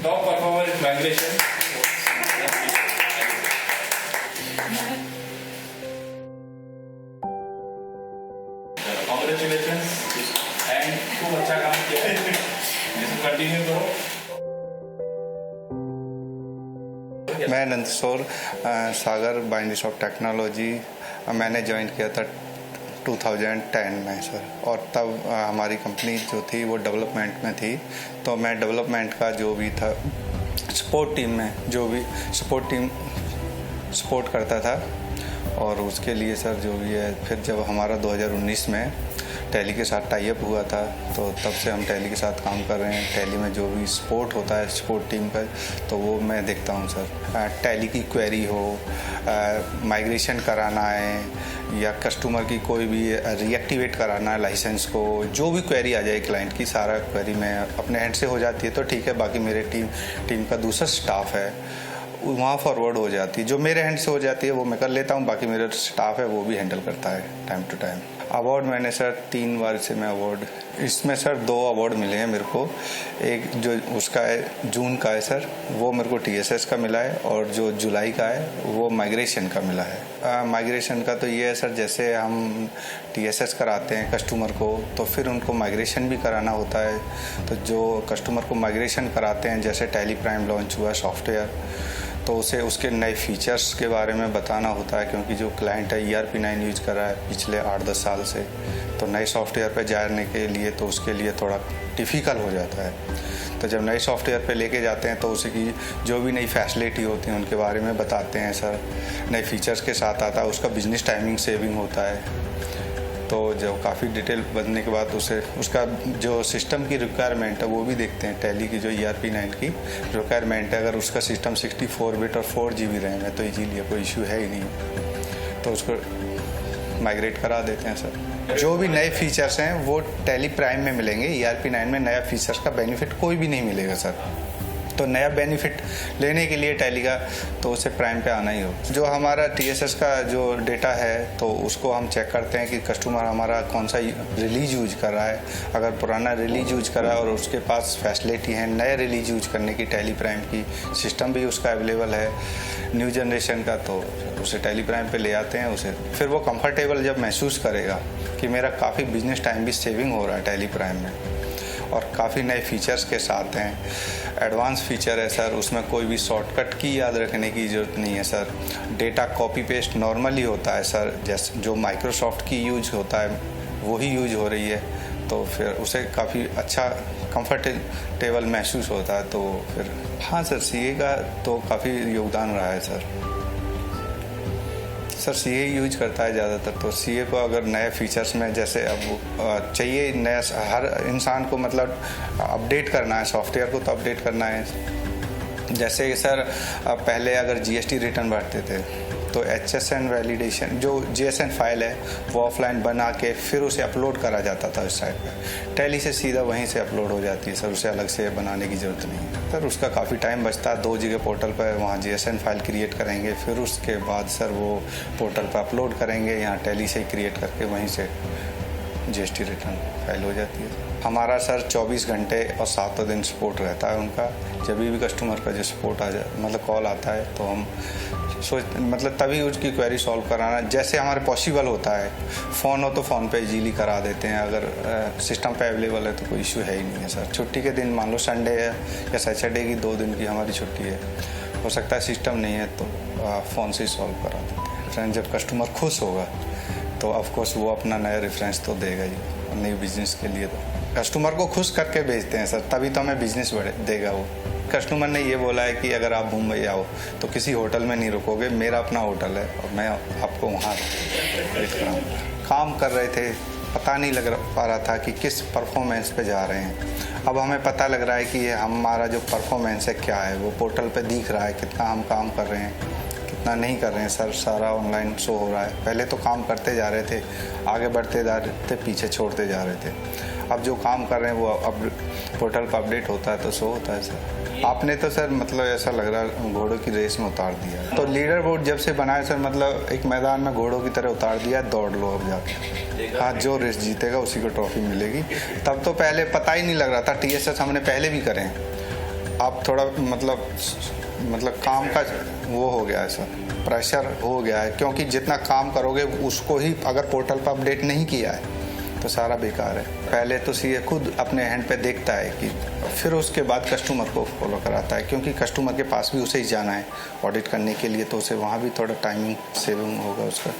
top performer in migration. Congratulations and खूब अच्छा काम किया है, इसको कंटिन्यू करो। मैं नंदकिशोर सागर बाइंडीशॉप टेक्नोलॉजी मैंने ज्वाइन किया था 2010 में सर, और तब हमारी कंपनी जो थी वो डेवलपमेंट में थी। तो मैं डेवलपमेंट का जो भी था सपोर्ट टीम में जो भी सपोर्ट टीम सपोर्ट करता था, और उसके लिए सर जो भी है फिर जब हमारा 2019 में टैली के साथ टाई अप हुआ था तो तब से हम टैली के साथ काम कर रहे हैं। टैली में जो भी सपोर्ट होता है सपोर्ट टीम का तो वो मैं देखता हूँ सर। टैली की क्वेरी हो, माइग्रेशन कराना है या कस्टमर की कोई भी रीएक्टिवेट कराना है लाइसेंस को, जो भी क्वेरी आ जाए क्लाइंट की सारा क्वेरी मैं अपने हैंड से हो जाती है तो ठीक है। बाकी मेरे टीम का दूसरा स्टाफ है वहाँ फॉरवर्ड हो जाती है, जो मेरे हैंड से हो जाती है वो मैं कर लेता हूँ, बाकी मेरा स्टाफ है वो भी हैंडल करता है टाइम टू टाइम। अवार्ड मैंने सर 3 बार से मैं अवार्ड, इसमें सर 2 अवार्ड मिले हैं मेरे को। एक जो उसका है जून का है सर, वो मेरे को TSS का मिला है, और जो जुलाई का है वो माइग्रेशन का मिला है। माइग्रेशन का तो ये है सर, जैसे हम TSS कराते हैं कस्टमर को तो फिर उनको माइग्रेशन भी कराना होता है। तो जो कस्टमर को माइग्रेशन कराते हैं, जैसे टैली प्राइम लॉन्च हुआ सॉफ्टवेयर, तो उसे उसके नए फीचर्स के बारे में बताना होता है, क्योंकि जो क्लाइंट है ERP9 यूज कर रहा है पिछले 8-10 साल से, तो नए सॉफ्टवेयर पे जाने के लिए तो उसके लिए थोड़ा डिफ़िकल्ट हो जाता है। तो जब नए सॉफ्टवेयर पे लेके जाते हैं तो उसकी जो भी नई फैसिलिटी होती है उनके बारे में बताते हैं सर। नए फीचर्स के साथ आता है, उसका बिजनेस टाइमिंग सेविंग होता है। तो जब काफ़ी डिटेल बनने के बाद उसे उसका जो सिस्टम की रिक्वायरमेंट है वो भी देखते हैं। टैली की जो ERP9 की रिक्वायरमेंट है, अगर उसका सिस्टम 64 बिट और 4 GB रैम है तो इजीली कोई इशू है ही नहीं, तो उसको माइग्रेट करा देते हैं सर। जो भी नए फीचर्स हैं वो टैली प्राइम में मिलेंगे, ERP9 में नया फीचर्स का बेनिफिट कोई भी नहीं मिलेगा सर। तो नया बेनिफिट लेने के लिए टैली का तो उसे प्राइम पे आना ही हो। जो हमारा TSS का जो डेटा है तो उसको हम चेक करते हैं कि कस्टमर हमारा कौन सा रिलीज यूज कर रहा है। अगर पुराना रिलीज यूज कर रहा है और उसके पास फैसिलिटी है नए रिलीज यूज करने की टैली प्राइम की, सिस्टम भी उसका अवेलेबल है न्यू जनरेशन का, तो उसे टैली प्राइम पे ले आते हैं उसे। फिर वो कंफर्टेबल जब महसूस करेगा कि मेरा काफ़ी बिजनेस टाइम भी सेविंग हो रहा है टैली प्राइम में, और काफ़ी नए फीचर्स के साथ हैं। एडवांस फीचर है सर, उसमें कोई भी शॉर्टकट की याद रखने की ज़रूरत नहीं है sir. Data copy paste normally होता है सर, जैसे जो माइक्रोसॉफ्ट की यूज होता है वही यूज हो रही है, तो फिर उसे काफ़ी अच्छा कंफर्टेबल महसूस होता है। तो फिर हाँ सर, CA का तो काफ़ी योगदान रहा है सर। CA यूज करता है ज़्यादातर, तो CA को अगर नए फीचर्स में जैसे अब चाहिए नया, हर इंसान को मतलब अपडेट करना है सॉफ्टवेयर को, तो अपडेट करना है। जैसे सर पहले अगर GST रिटर्न भरते थे तो HSN वैलिडेशन जो GSN फाइल है वो ऑफलाइन बना के फिर उसे अपलोड करा जाता था उस साइट पे। टैली से सीधा वहीं से अपलोड हो जाती है सर, उसे अलग से बनाने की ज़रूरत नहीं है सर। उसका काफ़ी टाइम बचता है। 2 जगह पोर्टल पर वहाँ GSN फाइल क्रिएट करेंगे, फिर उसके बाद सर वो पोर्टल पर अपलोड करेंगे, यहाँ टैली से क्रिएट करके वहीं से GST रिटर्न फाइल हो जाती है। हमारा सर 24 घंटे और 7 दिन सपोर्ट रहता है उनका। जब भी कस्टमर का जो सपोर्ट आ जाए मतलब कॉल आता है तो हम मतलब तभी उसकी क्वेरी सॉल्व कराना जैसे हमारे पॉसिबल होता है। फ़ोन हो तो फ़ोन पे इजीली करा देते हैं, अगर सिस्टम पे अवेलेबल है तो कोई इशू है ही नहीं है सर। छुट्टी के दिन मान लो संडे है या सैटरडे की 2 दिन की हमारी छुट्टी है, हो सकता है सिस्टम नहीं है तो फ़ोन से ही सॉल्व करा देते हैं। जब कस्टमर खुश होगा तो ऑफकोर्स वो अपना नया रेफरेंस तो देगा ही नई बिजनेस के लिए। तो कस्टमर को खुश करके भेजते हैं सर, तभी तो हमें बिजनेस देगा वो। कस्टमर ने ये बोला है कि अगर आप मुंबई आओ तो किसी होटल में नहीं रुकोगे, मेरा अपना होटल है और मैं आपको वहाँ वेट कराऊँगा। काम कर रहे थे, पता नहीं लग पा रहा था कि किस परफॉर्मेंस पे जा रहे हैं। अब हमें पता लग रहा है कि ये हमारा जो परफॉर्मेंस है क्या है, वो पोर्टल पे दिख रहा है कितना हम काम कर रहे हैं कितना नहीं कर रहे हैं सर, सारा ऑनलाइन शो हो रहा है। पहले तो काम करते जा रहे थे, आगे बढ़ते जा रहे थे, पीछे छोड़ते जा रहे थे। अब जो काम कर रहे हैं वो अब पोर्टल पर अपडेट होता है तो शो होता है सर। आपने तो सर मतलब ऐसा लग रहा है घोड़ों की रेस में उतार दिया है। तो लीडर बोर्ड जब से बनाया सर मतलब एक मैदान में घोड़ों की तरह उतार दिया, दौड़ लो अब जाके। हाँ, जो रेस जीतेगा उसी को ट्रॉफी मिलेगी। तब तो पहले पता ही नहीं लग रहा था। TSS हमने पहले भी करे हैं, अब थोड़ा मतलब काम का वो हो गया है सर, प्रेशर हो गया है, क्योंकि जितना काम करोगे उसको ही अगर पोर्टल पर अपडेट नहीं किया है तो सारा बेकार है। पहले तो सीए खुद अपने हैंड पे देखता है कि फिर उसके बाद कस्टमर को फॉलो कराता है, क्योंकि कस्टमर के पास भी उसे ही जाना है ऑडिट करने के लिए, तो उसे वहाँ भी थोड़ा टाइमिंग सेविंग होगा उसका।